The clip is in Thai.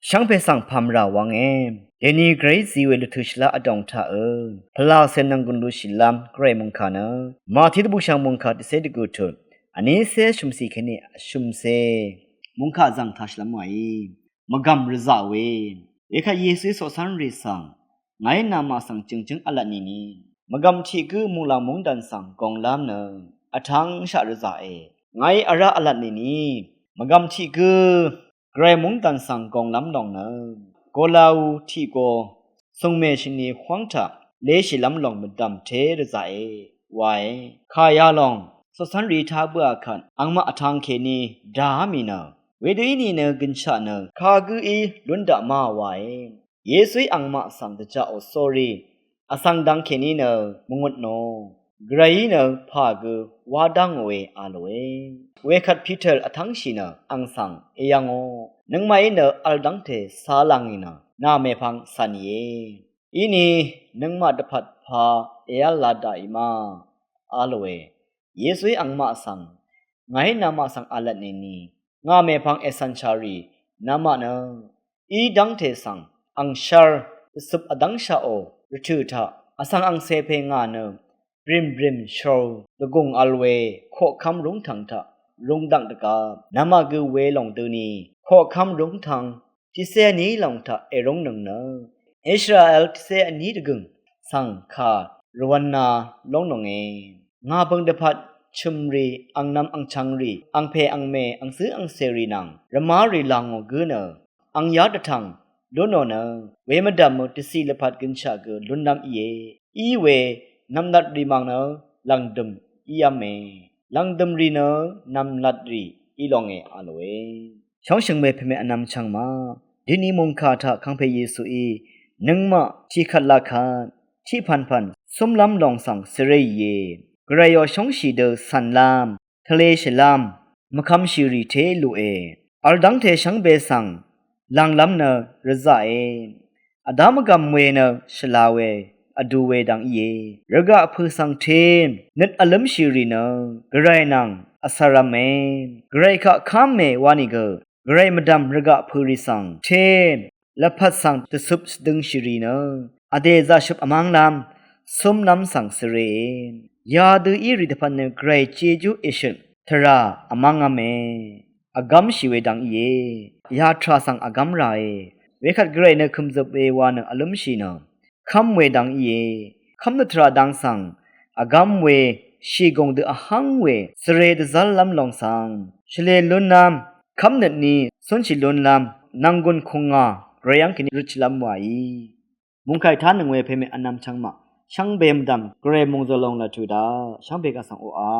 ช่างเพสังพามราวังเดนี่เกรซีเวลุทุชลาอดองทาพลาเซนังกุนลุชิลามเกรมุงคานะมาทิดบุชังมุงคาติเซดิกุตุอันนี้เซชุมซีแค่นี้ชุมเซมุงคาจังทัชลามไว้มากำริซาเวเอกเยซูสอสันริสังไงนามาสังจึงอัลลนี่มากำที่คือมุลามุงดันสังกองลามเนอทังชาริซาไงอาระอัลลนี่มากำที่คือเกรมุงตันสังกองลำดองเนโกลาวที่โกทรงเมชินีขวางทะเลชิลำลองมันดำเทรใจไว้ขายาลองสสันรีทาเบื่อขันอังมาทางเคนีดามีเนเวดีนี่เนกินชะเนคากือลุนดามาไว้เยซุยอังมาสังตะจะโอโซรีอสังดังเคนีเนมงดโนไกรเนพากือวาดังเวอาลเวเวคัดพีเตอร์อทังชีเนอังสังเอยังโอนังไม่เนอัลดังเทสาลังอินานาเมพังสันเยอินีนังมาดพัดพาเอลลาดาอิมาอาลเวเยซุยอังมาสังไงนามาสังอาลเนนีงาเมพังเอสันชารีนามาเนอีดังเทสังอังชาร์สุบอดังชาโอริทูทาอสังอังเซเพงาเนริมโชตะกงอัลเวโคคำรุงทังทะรุงดังตะกานามากือเวลองตัวนี้โคคำรุงทังที่เสนี้ลองทะเอรงหนึ่งเนอิสราเอลที่เสนี้ตะกงสังคารวันนาลงนงงาเบิงเดพัดชุมรีอังนำอังชังรีอังเพอังเมอังซื้ออังเซรีนังระมารีลางโอกือเนอังยาดทังโดนเนเวมดัมติสีเลพัดกินชากือลุนนำอีเวนำนัดรีมังเนลังดมอียามเมลังดมรีเนนำนัดรีอีลองอาลเวช่องเชิงเมพเมอนำชังมาดินีมุงคาทะคังเพเยซูนังมาที่ขัดลาคาที่พันสมลำลองสังเสรีเยกระยอช่องชีเดสันลามทะเลฉลามมะคำชิริเทลูอัลดังเทชังเบสังลังลำเนรซาอดามกำเวเนชลาเวอดูเวดังระกะพือสังเทนนึดอลัมชิริเนกระไรนังอสารเมกระไรขะคามเมวานิเกกระไรมดัมระกะพือริสังเทนและพัดสังตสุบดึงชิริเนอเดซาชุบอมังลำสมน้ำสังเสเรยาดูอีริดพันเนกระไรเจจูเอชทราอมังอเมอากำชิเวดังยาทราสังอากำไรเวขัดกระไรเนคุมจบเอวานอลัมชิเนคำเวดังคำนตราดังสังอากำเวชีกงเดอหังเวสเรดซัลลัมลองสังเฉลลุนนามคำนัดนี้สนชิลุนลำนังกุนคงงาเรียงกินรุชลำไว้มุงไข่ท่านหนึ่งเวเพเมอันนำช่างมาช่างเบมดำเกรมงจะลงละจูดาช่างเบกสังโออา